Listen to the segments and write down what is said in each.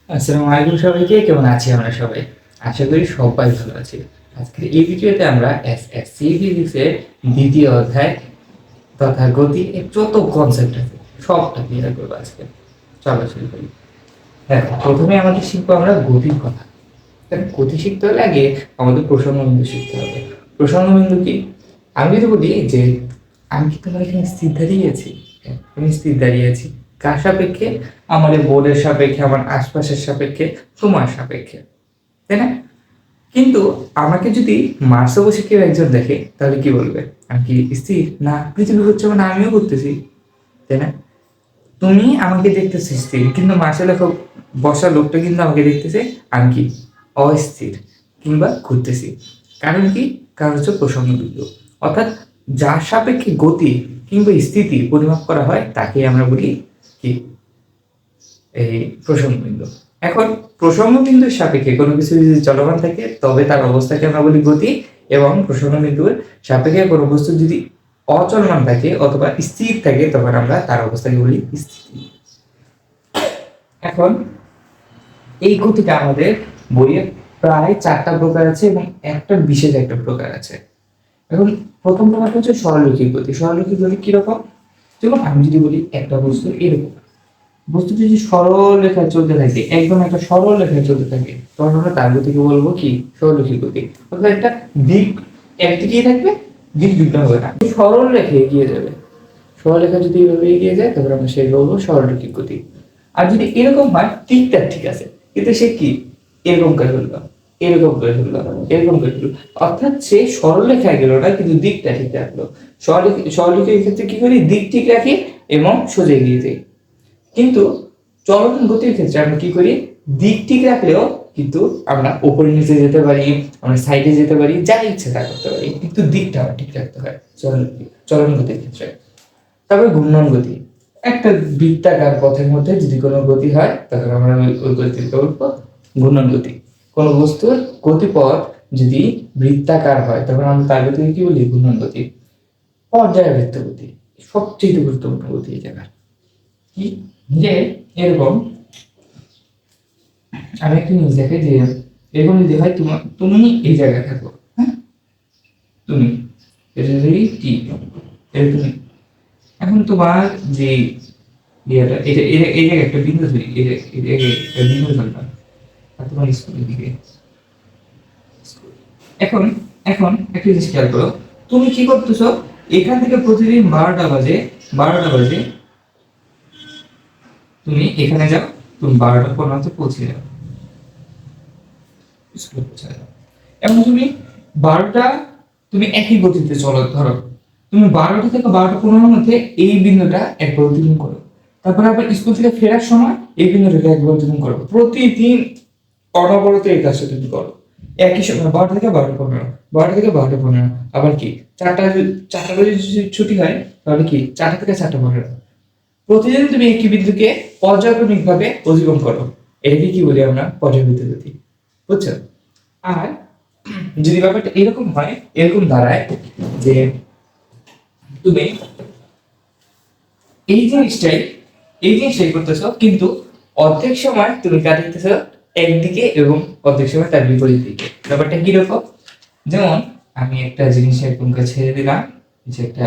আসসালামু আলাইকুম সবাইকে, কেমন আছি আমরা সবাই? আশা করি সবাই ভালো আছি। আজকের এই ভিডিওতে আমরা এসএসসি ফিজিক্সের দ্বিতীয় অধ্যায় তথা গতি এর যত কনসেপ্ট আছে সবটা ক্লিয়ার করবো আজকে। চলো শুরু করি। দেখো, প্রথমে আমাদের শিখবো আমরা গতির কথা। গতি শিখতে হলে আগে আমাদের প্রসঙ্গ বিন্দু শিখতে হবে। প্রসঙ্গ বিন্দু কি? আমি যদি বলি যে আমি কি তোমার এখানে স্থির দাঁড়িয়ে আছি, হ্যাঁ, আমি স্থির দাঁড়িয়ে আছি কার সাপেক্ষে? আমাদের বোর্ডের সাপেক্ষে, আমার আশপাশের সাপেক্ষে, তোমার সাপেক্ষে, তাই না? কিন্তু আমাকে যদি মার্সে বসে কেউ একজন দেখে তাহলে কি বলবে? আমি কি স্থির? না, পৃথিবী হচ্ছে মানে আমিও করতেছি, তাই না? তুমি আমাকে দেখতেছি স্থির, কিন্তু মার্সে লেখক বসা লোকটা কিন্তু আমাকে দেখতেছে আমি কি অস্থির কিংবা ঘুরতেছি। কারণ কি? কারণ হচ্ছে প্রসঙ্গ বিন্দু। অর্থাৎ যার সাপেক্ষে গতি কিংবা স্থিতি পরিমাপ করা হয় তাকে আমরা বলি কি? এই প্রসঙ্গ বিন্দু। এখন প্রসঙ্গ বিন্দুর সাপেক্ষে কোনো কিছু যদি চলমান থাকে তবে তার অবস্থাকে আমরা বলি গতি, এবং প্রসঙ্গ বিন্দুর সাপেক্ষে কোনো বস্তু যদি অচলমান থাকে অথবা স্থির থাকে তখন আমরা তার অবস্থাকে বলি স্থিতি। এখন এই গতিটা আমাদের বইয়ে প্রায় 4টা প্রকার আছে এবং একটা বিশেষ একটা প্রকার আছে। এখন প্রথম প্রকারটা হচ্ছে সরলরৈখিক গতি। সরলরৈখিক গতি কিরকম? যেমন আমি যদি বলি একটা বস্তু এরকম, বস্তুটি যদি সরল রেখায় চলতে থাকে, একদম একটা সরল রেখায় চলতে থাকে, তখন আমরা তার গতিকে বলবো কি? সরলরৈখিক গতি। অর্থাৎ একটা দিক একদিকেই থাকবে, দিক দুটো হবে না, সরল রেখে এগিয়ে যাবে। সরল রেখা যদি এইভাবে এগিয়ে যায় তখন আমরা সেই বলবো সরলরৈখিক গতি। আর যদি এরকম হয় দিকটা ঠিক আছে, কিন্তু সে কি এরকম করে ফেললো, এরকম করে ফেললো, এরকম করে ফেললো, অর্থাৎ সে সরল রেখায় গেল না কিন্তু দিকটা ঠিক রাখলো। সরলরেখার ক্ষেত্রে কি করি? দিক ঠিক রাখি এবং সোজা এগিয়ে যাই। কিন্তু চলমান গতির ক্ষেত্রে আমরা কি করি? দিক ঠিক রাখলেও কিন্তু আমরা উপরে নিচে যেতে পারি, আমরা সাইডে যেতে পারি, যা ইচ্ছে তা করতে পারি, কিন্তু দিকটা আমরা ঠিক রাখতে হয় চলমান গতির ক্ষেত্রে। তারপরে ঘূর্ণন গতি। একটা বৃত্তাকার পথের মধ্যে যদি কোনো গতি হয় তখন আমরা ওই গতিকে বলবো ঘূর্ণন গতি। কোনো বস্তুর গতিপথ যদি বৃত্তাকার হয় তখন আমরা তার গতিকে কি বলি? ঘূর্ণন গতি। পর্যায়বৃত্ত গতি সবচেয়ে গুরুত্বপূর্ণ গতি এই জায়গায়। কি? যে এরকম আমি একটা জিনিস দেখাই যে এরকম যদি হয় তুমি এই জায়গায় থাকো, হ্যাঁ, তুমি এটা যদি টি, এটা তুমি। এখন তোমার যে ইয়েটা এটা এটা এই জায়গায় একটা বিন্দু ধরি, এটা একটা বিন্দু ধরলাম, আর তোমার স্কুলের দিকে। এখন এখন একটা জিনিস খেয়াল করো, তুমি কি করতেছো? এখান থেকে প্রতিদিন 12টা বাজে তুমি এখানে যাও, তুমি 12টা 15 পৌঁছে যাও, স্কুলে পৌঁছে যাও। এবং তুমি 12টা, তুমি একই গতিতে চলো, ধরো তুমি 12টা থেকে 12টা 15 মধ্যে এই বিন্দুটা একবার অতিক্রম করো, তারপরে আবার স্কুল থেকে ফেরার সময় এই বিন্দুটাকে একবার অতিক্রম করো। প্রতিদিন অনবরত এই কাজটা তুমি করো একই সময়, 12টা থেকে 12টা 15, 12টা থেকে 12টা 15, আবার কি 4টা বাজে যদি ছুটি হয় তাহলে কি 4টা থেকে 4টা 15। প্রতিদিন তুমি একই বিন্দুকে পর্যায়ক্রমিক ভাবে অতিক্রম করো, এটাকে কি বলি আমরা? পর্যায়বৃত্ত গতি। বুঝছো? আর যদি ব্যাপারটা এরকম হয়, এরকম দাঁড়ায় যে তুমি এই জিনিসটাই এই জিনিসটাই করতেছো, কিন্তু অর্ধেক সময় তুমি কাটাইতেছো একদিকে এবং অর্ধেক সময় তার বিপরীত দিকে। ব্যাপারটা কিরকম? যেমন আমি একটা জিনিস এরকম ছেড়ে দিলাম, যে একটা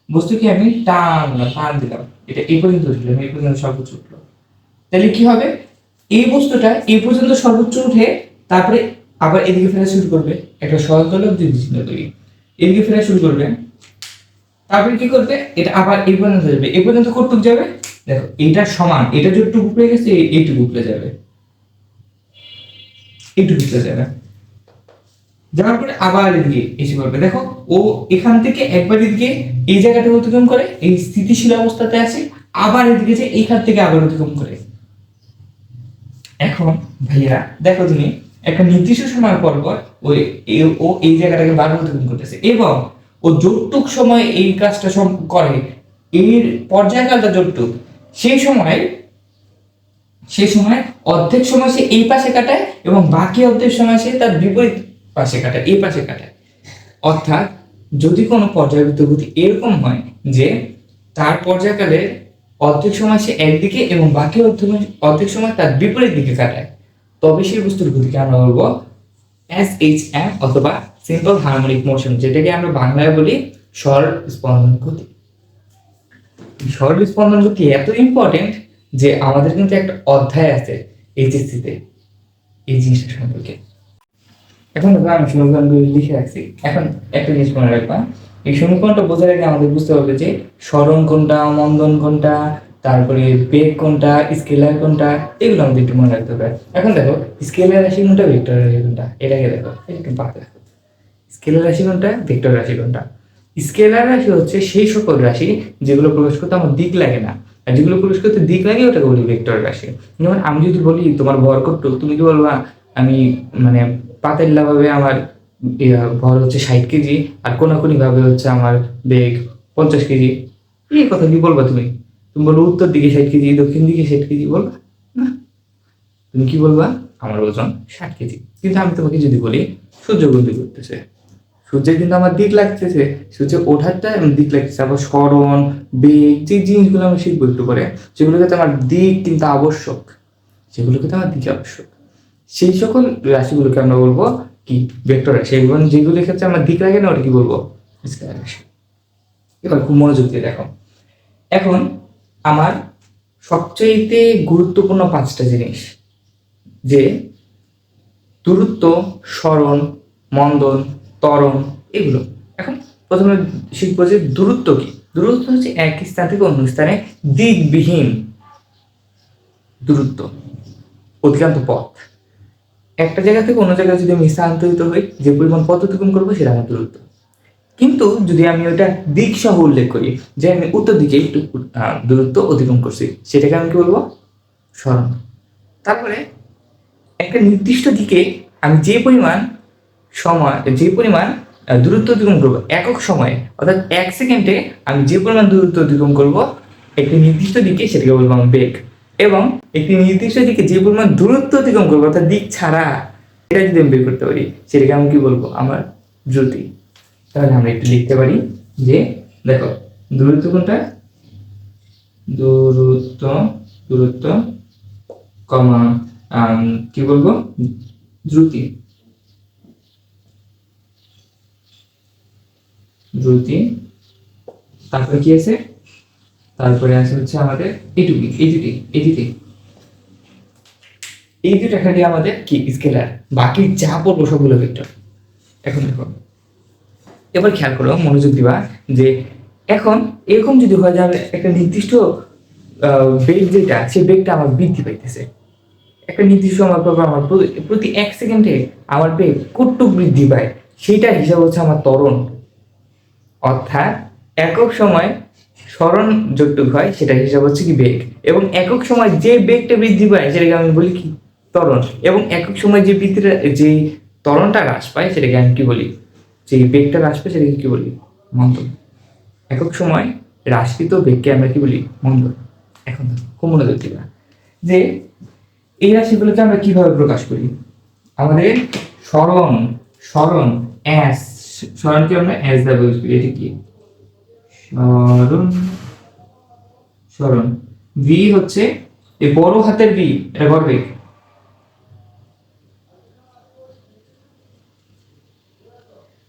বস্তুকে আমি টান দিলাম, এটা এই পর্যন্ত উঠলো, এই পর্যন্ত সর্বোচ্চ উঠলো, তাহলে কি হবে? এই বস্তুটা এই পর্যন্ত সর্বোচ্চ উঠে তারপরে আবার এদিকে ফেরা শুরু করবে, একটা সহজলক যদি চিহ্ন তৈরি, এদিকে ফেরা শুরু করবে, তারপরে কি করবে? এটা আবার এই পর্যন্ত যাবে, এই পর্যন্ত কতটুকু যাবে? দেখো এটা সমান, এটা যতটুকু উপরে গেছে এইটুকু উপরে যাবে, এইটুকু উপরে যাবে, যাওয়ার পরে আবার এদিকে এসে পড়বে। দেখো ও এখান থেকে একবার এদিকে এই জায়গাটা অতিক্রম করে, এই স্থিতিশীল অবস্থাতে আছে, আবার এদিকে যে এইখান থেকে আবার অতিক্রম করে। এখন ভাইয়া দেখো, তুমি একটা নির্দিষ্ট সময় পর পর ও এই জায়গাটাকে বারবার অতিক্রম করতেছে, এবং ও যতটুক সময় এই কাজটা করে, এর পর্যায়কালটা যতটুক, সেই সময় অর্ধেক সময় সে এই পাশে কাটায় এবং বাকি অর্ধেক সময় সে তার বিপরীত পাশে কাটায়, এই পাশে কাটায়। অর্থাৎ যদি কোনো পর্যায়বৃত্ত গতি এরকম হয় যে তার পর্যায়কালে অর্ধেক সময় সে একদিকে এবং বাকি অর্ধেক সময় তার বিপরীত দিকে কাটায়, তবে সেই বস্তুর গতিকে আমরা বলবো SHM অথবা সিম্পল হারমোনিক মোশন, যেটাকে আমরা বাংলায় বলি সরল স্পন্দন গতি। সরল স্পন্দন গতি এত ইম্পর্টেন্ট যে আমাদের কিন্তু একটা অধ্যায় আছে এইচএসসিতে এই জিনিসটা সম্পর্কে। এখন দেখো আমি সমীকরণগুলো লিখে রাখছি। এখন একটা জিনিস মনে রাখবা, এই সমীকরণটা বোঝার আগে আমাদের বুঝতে হবে যে সরণ কোনটা, মন্দন কোনটা, তারপরে বেগ কোনটা, স্কেলার কোনটা, এগুলো আমাদের একটু মনে রাখতে হবে। এখন দেখো স্কেলার রাশি কোনটা, ভেক্টর রাশি কোনটা, এটাকে দেখো, একটু পাতে দেখো। স্কেলার রাশি কোনটা, ভেক্টর রাশি কোনটা। স্কেলার রাশি হচ্ছে সেই সকল রাশি যেগুলো প্রকাশ করতে আমার দিক লাগে না, আর যেগুলো প্রকাশ করতে দিক লাগে ওটাকে বলি ভেক্টর রাশি। যেমন আমি যদি বলি তোমার ভর কত, তুমি কি বলবা আমি মানে পাতেল্লা ভাবে আমার ভর হচ্ছে 60 কেজি আর কোনাকুনি ভাবে হচ্ছে আমার বেগ 50 কেজি, এই কথা কি বলবা তুমি? তুমি বলবো উত্তর দিকে 60 কেজি, দক্ষিণ দিকে 60 কেজি, বলবা না। তুমি কি বলবা আমার ওজন 60 কেজি। কিন্তু আমি তোমাকে যদি বলি সূর্য গতি করতেছে, সূর্যের কিন্তু আমার দিক লাগতেছে, সূর্য ওঠারটা দিক লাগতেছে, আবার স্মরণ, বেগ, যে জিনিসগুলো আমরা শিখবো একটু পরে, সেগুলোকে তো আমার দিক কিন্তু আবশ্যক, সেগুলোকে তো আমার দিক আবশ্যক। সেই সকল রাশিগুলোকে আমরা বলবো কি ভেক্টর রাশি, এবং যেগুলোর ক্ষেত্রে আমার দিক লাগে না ওটা কি বলবো স্কেলার রাশি। এবার খুব মনোযোগ দিয়ে দেখো, এখন আমার সবচেয়ে গুরুত্বপূর্ণ 5টা জিনিস, যে দূরত্ব, সরণ, মন্দন, ত্বরণ, এগুলো। এখন প্রথমে শিখবো যে দূরত্ব কি। দূরত্ব হচ্ছে এক স্থান থেকে অন্য স্থানে দিকবিহীন দূরত্ব, অধিকান্ত পথ। একটা জায়গা থেকে অন্য জায়গায় যদি আমি স্থানান্তরিত হই, যে পরিমাণ পথ অতিক্রম করবো সেটা আমার দূরত্ব। কিন্তু যদি আমি ওটা দিক সহ উল্লেখ করি, যে আমি উত্তর দিকে একটু দূরত্ব অতিক্রম করছি, সেটাকে আমি কি বলবো সরণ। তারপরে একটা নির্দিষ্ট দিকে আমি যে পরিমাণ দূরত্ব অতিক্রম করবো একক সময়ে, অর্থাৎ 1 সেকেন্ডে আমি যে পরিমাণ দূরত্ব অতিক্রম করবো একটি নির্দিষ্ট দিকে, সেটাকে বলবো আমার বেগ। এবং একটি নির্দিষ্ট দিকে যে পরিমাণ দূরত্ব অতিক্রম করবো অর্থাৎ দিক ছাড়া, এটা যদি আমি বের করতে পারি সেটাকে আমি কি বলবো আমার দ্রুতি। তাহলে আমরা একটু লিখতে পারি যে দেখো দূরত্ব কোনটা, দূরত্ব কমা কি বলবো দ্রুতি, তারপরে কি আছে, তারপরে আছে হচ্ছে আমাদের এই দুটো খালি আমাদের কি স্কেলার, বাকি যা পড়বো সবগুলো ভেক্টর। এখন দেখো এবার খেয়াল করো, মনোযোগ দিবা, যে এখন এরকম যদি হয় যে একটা নির্দিষ্ট বেগ যেটা, সেই বেগটা আমার বৃদ্ধি পাইতেছে, একটা নির্দিষ্ট সময় পর আমার প্রতি 1 সেকেন্ডে আমার বেগ কতটুকু বৃদ্ধি পায়, সেটা হিসাব হচ্ছে আমার ত্বরণ। অর্থাৎ একক সময় সরণ যতটুকু হয় সেটা হিসাব হচ্ছে কি বেগ, এবং একক সময় যে বেগটা বৃদ্ধি পায় সেটাকে আমি বলি কি ত্বরণ, এবং একক সময় যে যে ত্বরণটা হ্রাস পায় সেটাকে আমি কি বলি, যে বেগটা হ্রাস পায় সেটাকে কি বলি মন্দন। একক সময় হ্রাসকৃত বেগকে আমরা কি বলি মন্দন। এখন খুব মনোযোগ দিবা যে এই রাশিগুলোকে আমরা কিভাবে প্রকাশ করি। আমাদের সরণকে আমরা এস দ্বারা প্রকাশ করি। এটা কি সরণ। ভি হচ্ছে এই বড় হাতের ভি, এটা ভরবেগ।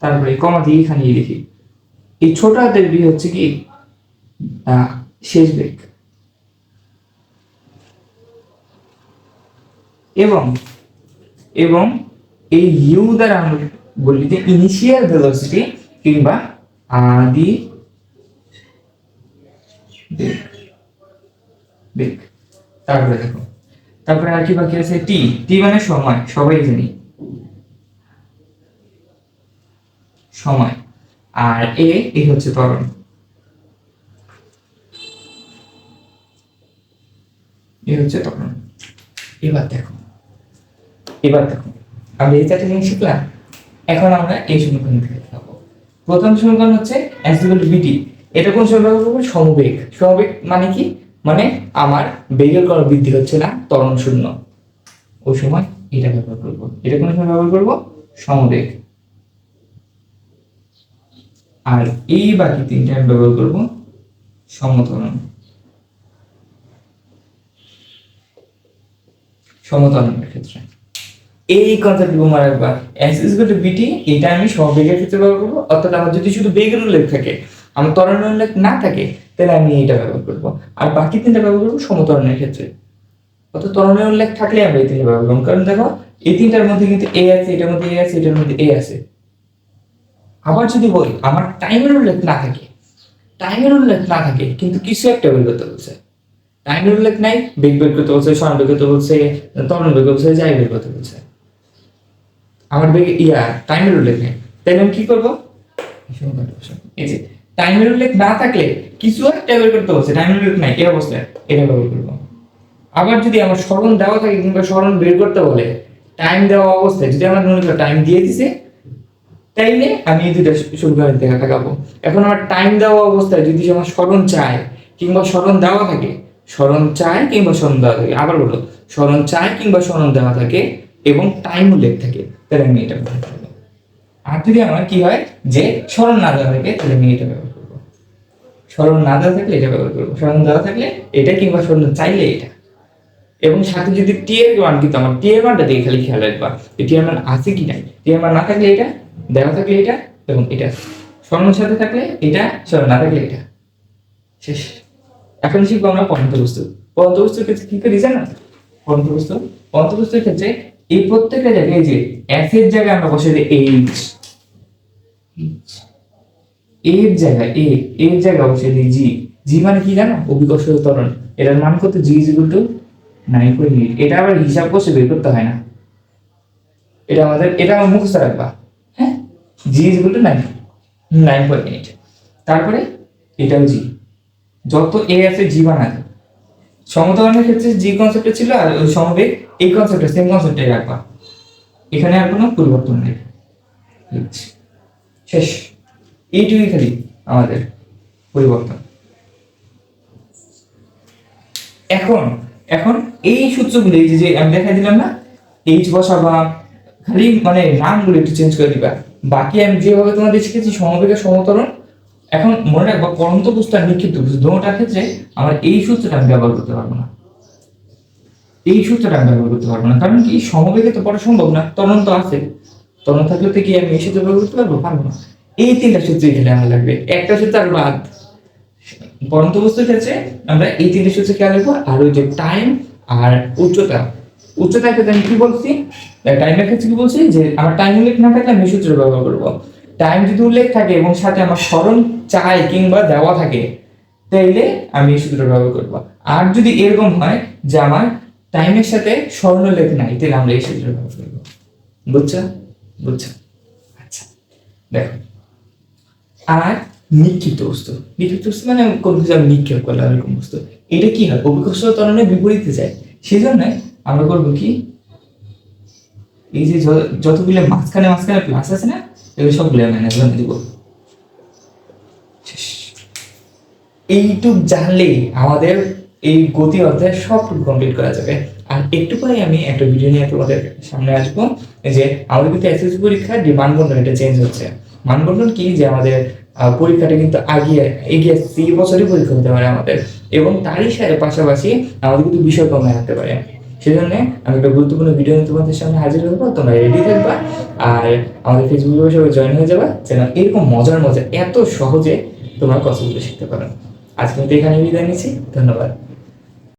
তারপরে কমা দিয়ে এখানে লিখি, এই ছোট হাতের ভি হচ্ছে কি শেষ বেগ। এবং এই ইউ দ্বারা আমরা বলি যে ইনিশিয়াল ভেলোসিটি কিংবা আদি বেগ। তারপরে দেখো, তারপরে আর কি বাকি আছে, টি মানে সময়, সবাই জানি সময়, আর এ হচ্ছে ত্বরণ। এ হচ্ছে ত্বরণ। এবার দেখো আমরা এই 4টা জিনিস শিখলাম। এখন আমরা এই সমীকরণ থেকে দেখাবো। প্রথম সমীকরণ হচ্ছে s=vt। এটা কোন সমীকরণ হবে, সমবেগ। সমবেগ মানে কি, মানে আমার বেগের কোনো বৃদ্ধি হচ্ছে না, ত্বরণ শূন্য, ওই সময় এটা ব্যবহার করব। এটা কোন সময় ব্যবহার করব, সমবেগ। আর এই বাকি 3টা আমি ব্যবহার করব সমত্বরণ। সমত্বরণের ক্ষেত্রে। এই কনসেপ্ট মনে রাখবা, এস ইজ ইকুয়াল টু বিটি, এটা আমি সহবেগের ক্ষেত্রে ব্যবহার করবো। অর্থাৎ আমার যদি শুধু বেগের উল্লেখ থাকে, আমার ত্বরণের উল্লেখ না থাকে, তাহলে আমি এটা ব্যবহার করবো। আর বাকি তিনটা ব্যবহার করবো সমত্বরণের ক্ষেত্রে। অর্থাৎ ত্বরণের উল্লেখ থাকলে আমরা এই তিনটা ব্যবহার করবো। কারণ দেখো এই তিনটার মধ্যে কিন্তু এ আছে, এটার মধ্যে এ আছে, এটার মধ্যে এ আছে। আবার যদি বলি আমার টাইমের উল্লেখ না থাকে, টাইমের উল্লেখ না থাকে কিন্তু কিছু একটা বের করতে বলছে, টাইমের উল্লেখ নাই, বেগ বের করতে বলছে, সরণ বের করতে বলছে, ত্বরণ বের করতে বলছে, যাই বের করতে বলছে, আমার বেগ টাইমের উল্লেখ নেই, তাহলে আমি কি করবো? এই যে টাইমের উল্লেখ না থাকলে কিছু একটা বের করতে বলছে, টাইমের উল্লেখ নাই, এই অবস্থায় এটা ব্যবহার করবো। আবার যদি আমার সরণ দেওয়া থাকে কিংবা সরণ বের করতে বলে, টাইম দেওয়া অবস্থায় যদি আমার মনে করো টাইম দিয়ে দিছে, তাইলে আমি এই দুইটা সমীকরণ দেখা দেখাবো। এখন আমার টাইম দেওয়া অবস্থায় যদি আমার সরণ চায় কিংবা সরণ দেওয়া থাকে, সরণ চায় কিংবা সরণ দেওয়া থাকে, আবার বলো সরণ চায় কিংবা সরণ দেওয়া থাকে এবং টাইম উল্লেখ থাকে, তাহলে আমি এটা ব্যবহার করবো। আর যদি আমার কি হয় যে সরণ না দেওয়া থাকে, তাহলে আমি এটা ব্যবহার করবো। সরণ না দেওয়া থাকলে এটা ব্যবহার করবো, সরণ দেওয়া থাকলে এটা কিংবা সরণ চাইলে এটা। এবং সাথে যদি টি এর মান, কিন্তু আমার টি এর মানটা দিয়ে খালি খেয়াল রাখবা টি এর মান আছে কি নাই। টি এর মান না থাকলে এটা, দেওয়া থাকলে এটা, এবং এটা সরণের সাথে থাকলে এটা, সরণ না থাকলে এটা। শেষ। এখন শিখবো আমরা পদার্থবস্তু। পদার্থবস্তুর ক্ষেত্রে কি করি জানো? পদার্থবস্তুর ক্ষেত্রে এই প্রত্যেকটা জায়গায় যে এস এর জায়গায় আমরা বসে দিই এইচ, এর জায়গায় এর জায়গায় বসে দিই জি। জি মানে কি জানো? অভিকর্ষজ ত্বরণ। এটার মান কত? জি ইজ ইকুয়াল টু 9.8। এটা আবার হিসাব করতে বের করতে হয় না, এটা আমার মুখস্থ রাখবা। হ্যাঁ, জি ইজ ইকুয়াল টু 9.8। তারপরে এটাও জি, যত এ আছে জি বানাবে। সমত্বরণের ক্ষেত্রে জি কনসেপ্টে ছিল, আর ওই সমবেগ এই কনসেপ্টে, সেম কনসেপ্টে রাখবা, এখানে আর কোনো পরিবর্তন নেই। শেষ। এইটুকুই খালি আমাদের পরিবর্তন। এখন এখন এই সূত্রগুলো, এই যে আমি দেখাই দিলাম না, এইচ বসাবা, খালি মানে নামগুলো একটু চেঞ্জ করে দিবা। বাকি আমি যেভাবে তোমাদের শিখেছি সমবেগের সমত্বরণ, এখন মনে রাখবা পরন্ত বস্তু আর নিক্ষিপ্ত বস্তু দুটোটার ক্ষেত্রে আমার এই সূত্রটা আমি ব্যবহার করতে পারবো না। এই সূত্রটা আমি ব্যবহার করতে পারবো না, কারণ কি সমবেগে তো পড়া সম্ভব না, ত্বরণ তো আছে, ত্বরণ থাকলে তো কি আমি এই সূত্র ব্যবহার করতে পারবো না। এই তিনটা সূত্র এখানে আমার লাগবে, একটা সূত্র আর বাদ। পরন্ত বস্তুর ক্ষেত্রে আমরা এই তিনটে সূত্র খেয়াল রাখবো। আর ওই যে টাইম আর উচ্চতার ক্ষেত্রে আমি কি বলছি, টাইমের ক্ষেত্রে কি বলছি যে আমার টাইম উল্লেখ না থাকলে আমি সূত্র ব্যবহার করবো। টাইম যদি উল্লেখ থাকে এবং সাথে আমার সরণ চাই কিংবা দেওয়া থাকে, তাইলে আমি এই সূত্র ব্যবহার করবো। আর যদি এরকম হয় যে আমার টাইমের সাথে সরণ উল্লেখ নাই, তাহলে আমরা এই সূত্র ব্যবহার করবো। বুঝছো? আচ্ছা, দেখো। আর নিক্ষিপ্ত বস্তু মানে কোন কিছু আমি নিক্ষেপ করলাম এরকম বস্তু, এটা কি হয়? অভিকর্ষ ত্বরণের বিপরীতে যায়। সেই জন্য আমরা করবো কি, এই যে যতগুলো মাঝখানে প্লাস আছে না, এগুলো সবগুলো মাইনাস বানিয়ে দিব। এইটুক জানলেই আমাদের এই গতি অধ্যায় সবটুকু কমপ্লিট করা যাবে। আর একটু পরে আমি একটা ভিডিও নিয়ে তোমাদের সামনে আসবো, যে আমাদের কিন্তু এসএসসি পরীক্ষার যে মানবন্ধন, এটা চেঞ্জ হচ্ছে। মানবন্ধন কি, যে আমাদের পরীক্ষাটা কিন্তু এগিয়ে আসছে, এই বছরই পরীক্ষা হতে পারে আমাদের, এবং তারই পাশাপাশি আমাদের কিন্তু বিষয় কমে আসতে পারে। সেজন্য আমি একটা গুরুত্বপূর্ণ ভিডিও নিয়ে তোমাদের সামনে হাজির হবো, তোমরা রেডি থাকবা। আর আমাদের ফেসবুকে সবাই জয়েন হয়ে যাবা, যেন এরকম মজার এত সহজে তোমরা কথাগুলো শিখতে পারো। আজকে কিন্তু এখানে বিদায় নিচ্ছি, ধন্যবাদ।